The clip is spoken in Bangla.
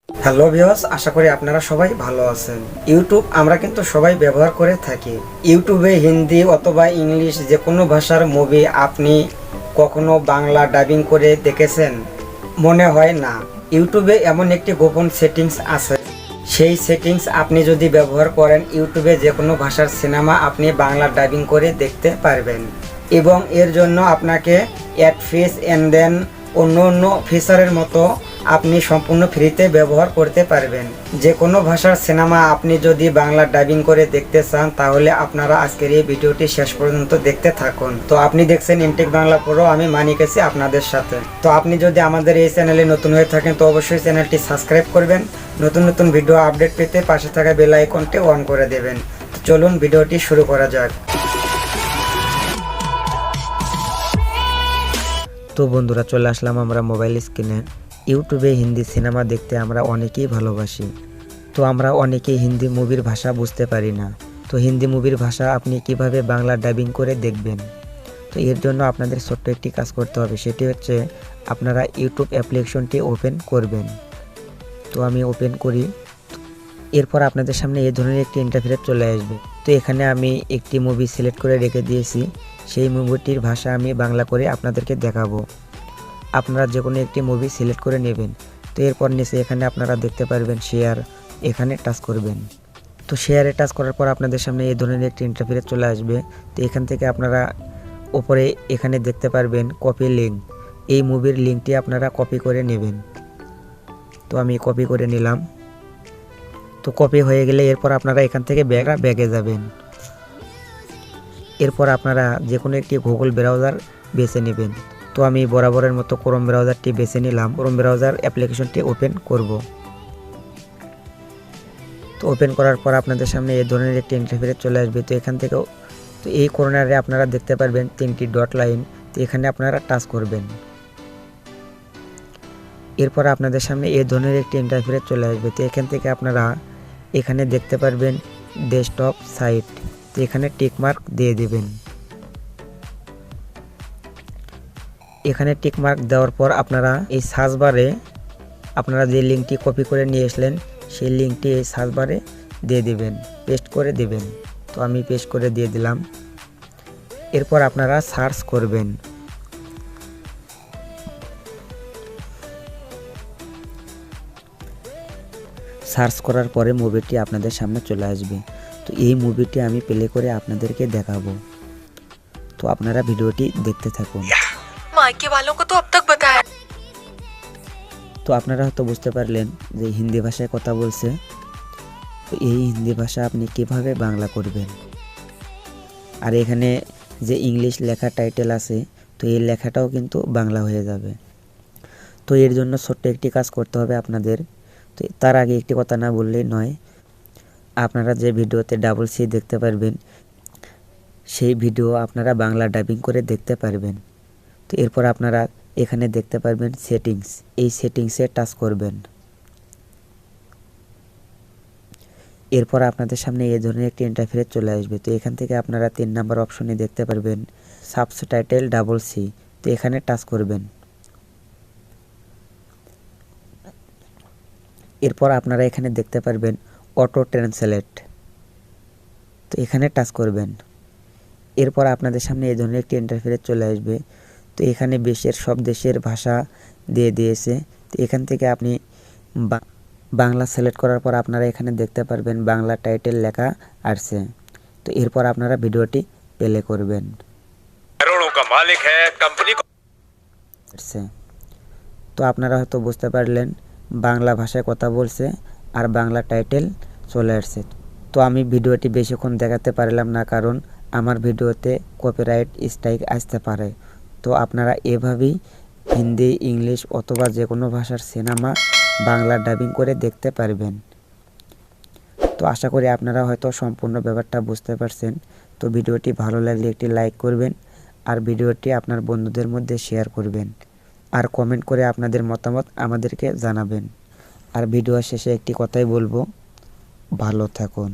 হ্যালো ভিউয়ার্স, আশা করি আপনারা সবাই ভালো আছেন। ইউটিউব আমরা কিন্তু সবাই ব্যবহার করে থাকি। ইউটিউবে হিন্দি অথবা ইংলিশ যে কোনো ভাষার মুভি আপনি কখনো বাংলা ডাবিং করে দেখেছেন? মনে হয় না। ইউটিউবে এমন একটি গোপন সেটিংস আছে, সেই সেটিংস আপনি যদি ব্যবহার করেন ইউটিউবে যে কোনো ভাষার সিনেমা আপনি বাংলা ডাবিং করে দেখতে পারবেন। এবং এর জন্য আপনাকে অ্যাড ফিস এন্ড দেন অন্য ফিচারের মতো আপনি সম্পূর্ণ ফ্রিতে ব্যবহার করতে পারবেন। যে কোনো ভাষার সিনেমা আপনি যদি বাংলা ডাবিং করে দেখতে চান তাহলে আপনারা আজকের এই ভিডিওটি শেষ পর্যন্ত দেখতে থাকুন। তো আপনি দেখছেন ইনটেক বাংলা প্রো, আমি মানিক আছি আপনাদের সাথে। তো আপনি যদি আমাদের এই চ্যানেলে নতুন হয়ে থাকেন তো অবশ্যই চ্যানেলটি সাবস্ক্রাইব করবেন, নতুন ভিডিও আপডেট পেতে পাশে থাকা বেল আইকনটি অন করে দেবেন। তো চলুন ভিডিওটি শুরু করা যাক। তো বন্ধুরা, চলে আসলাম আমরা মোবাইল স্ক্রিনে। ইউটিউবে হিন্দি সিনেমা দেখতে আমরা অনেকেই ভালোবাসি। তো আমরা অনেকেই হিন্দি মুভির ভাষা বুঝতে পারি না। তো হিন্দি মুভির ভাষা আপনি কিভাবে বাংলা ডাবিং করে দেখবেন? তো এর জন্য আপনাদের ছোট্ট একটি কাজ করতে হবে, সেটি হচ্ছে আপনারা ইউটিউব অ্যাপ্লিকেশনটি ওপেন করবেন। তো আমি ওপেন করি। এরপর আপনাদের সামনে এই ধরনের একটি ইন্টারফেস চলে আসবে। তো এখানে আমি একটি মুভি সিলেক্ট করে রেখে দিয়েছি, সেই মুভিটির ভাষা আমি বাংলা করে আপনাদেরকে দেখাবো। আপনারা যে কোনো একটি মুভি সিলেক্ট করে নেবেন। তো এরপর নিচে এখানে আপনারা দেখতে পারবেন শেয়ার, এখানে টাচ করবেন। তো শেয়ারে টাচ করার পর আপনাদের সামনে এই ধরনের একটি ইন্টারফেস চলে আসবে। তো এখান থেকে আপনারা উপরে এখানে দেখতে পারবেন কপি লিঙ্ক, এই মুভির লিঙ্কটি আপনারা কপি করে নেবেন। তো আমি কপি করে নিলাম। তো কপি হয়ে গেলে এরপর আপনারা এখান থেকে ব্যাগে যাবেন। এরপর আপনারা যে কোনো একটি গুগল ব্রাউজার বেছে নেবেন। তো আমি বরাবরের মতো ক্রোম ব্রাউজারটি বেছে নিলাম। ক্রোম ব্রাউজার অ্যাপ্লিকেশনটি ওপেন করব। তো ওপেন করার পর আপনাদের সামনে এই ধরনের একটি ইন্টারফেস চলে আসবে। তো এখান থেকেও তো এই কর্নারে আপনারা দেখতে পারবেন তিনটি ডট লাইন, তো এখানে আপনারা টাচ করবেন। এরপর আপনাদের সামনে এই ধরনের একটি ইন্টারফেস চলে আসবে। তো এখান থেকে আপনারা এখানে দেখতে পারবেন ডেস্কটপ সাইট, তো এখানে টিক মার্ক দিয়ে দেবেন। এখানে টিক মার্ক দেওয়ার পর আপনারা এই সার্চ বারে আপনারা যে লিঙ্কটি কপি করে নিয়ে আসলেন সেই লিঙ্কটি এই সার্চ বারে দিয়ে দিবেন, পেস্ট করে দিবেন। তো আমি পেস্ট করে দিয়ে দিলাম। এরপর আপনারা সার্চ করবেন। সার্চ করার পরে মুভিটি আপনাদের সামনে চলে আসবে। তো এই মুভিটি আমি প্লে করে আপনাদেরকে দেখাবো। তো আপনারা ভিডিওটি দেখতে থাকুন। मायके वालों को तो अब तक बताया। তো আপনারা হয়তো বুঝতে পারলেন যে হিন্দি ভাষায় কথা বলছে। তো এই হিন্দি ভাষা আপনি কিভাবে বাংলা করবেন? আর এখানে যে ইংলিশ লেখা টাইটেল আছে, তো এই লেখাটাও কিন্তু বাংলা হয়ে যাবে। তো এর জন্য ছোট্ট একটি কাজ করতে হবে আপনাদের। তো তার আগে একটি কথা না বললেই নয়, আপনারা যে ভিডিওতে ডাবল সি দেখতে পারবেন সেই ভিডিও আপনারা বাংলা ডাবিং করে দেখতে পারবেন। তো এরপর আপনারা এখানে দেখতে পারবেন সেটিংস, এই সেটিংসে টাচ করবেন। এরপর আপনাদের সামনে এই ধরনের একটি ইন্টারফেস চলে আসবে। তো এখান থেকে আপনারা 3 নাম্বার অপশনে দেখতে পারবেন সাবটাইটেল ডাবল সি, তো এখানে টাচ করবেন। এরপর আপনারা এখানে দেখতে পারবেন অটো ট্রান্সলেট, তো এখানে টাচ করবেন। এরপর আপনাদের সামনে এই ধরনের একটি ইন্টারফেস চলে আসবে। তো এখানে সব দেশের ভাষা দিয়ে দিয়েছে। তো এখান থেকে আপনি বাংলা সিলেক্ট করার পর আপনারা এখানে দেখতে পারবেন বাংলা টাইটেল লেখা আসছে। তো এরপর আপনারা ভিডিওটি প্লে করবেন। তো আপনারা হয়তো বুঝতে পারলেন বাংলা ভাষায় কথা বলছে আর বাংলা টাইটেল চলে আসছে। তো আমি ভিডিওটি বেশিক্ষণ দেখাতে পারলাম না, কারণ আমার ভিডিওতে কপিরাইট স্ট্রাইক আসতে পারে। তো আপনারা এভাবেই হিন্দি, ইংলিশ অথবা যে কোনো ভাষার সিনেমা বাংলা ডাবিং করে দেখতে পারবেন। তো আশা করি আপনারা হয়তো সম্পূর্ণ ব্যাপারটা বুঝতে পারছেন। তো ভিডিওটি ভালো লাগলে একটি লাইক করবেন আর ভিডিওটি আপনার বন্ধুদের মধ্যে শেয়ার করবেন আর কমেন্ট করে আপনাদের মতামত আমাদেরকে জানাবেন। আর ভিডিও শেষে একটি কথাই বলবো, ভালো থাকুন।